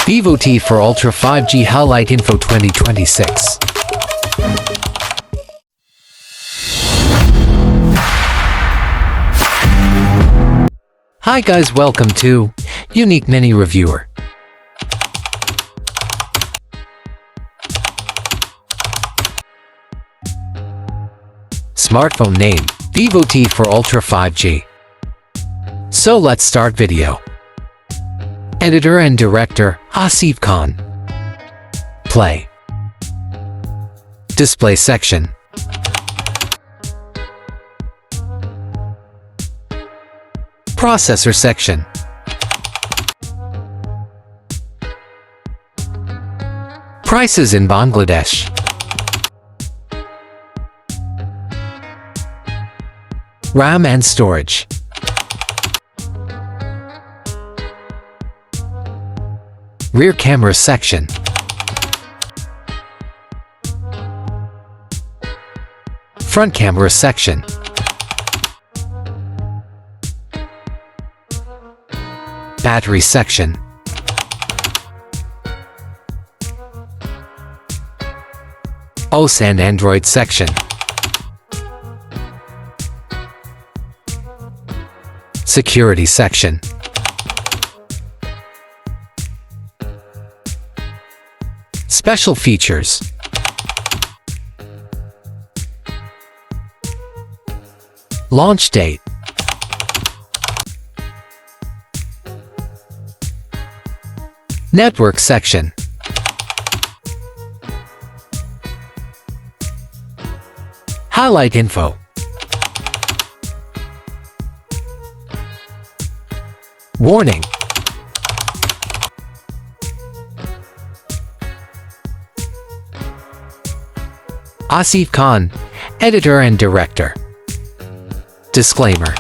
Vivo T4 Ultra 5G Highlight Info 2026. Hi guys, welcome to Unique Mini Reviewer. Smartphone name, Vivo T4 Ultra 5G. So let's start video. Editor and Director, Asif Khan. Play. Display section. Processor section. Prices in Bangladesh. RAM and storage. Rear camera section. Front camera section. Battery section. OS and Android section. Security section. Special features. Launch date. Network section. Highlight info. Warning. Asif Khan, Editor and Director. Disclaimer.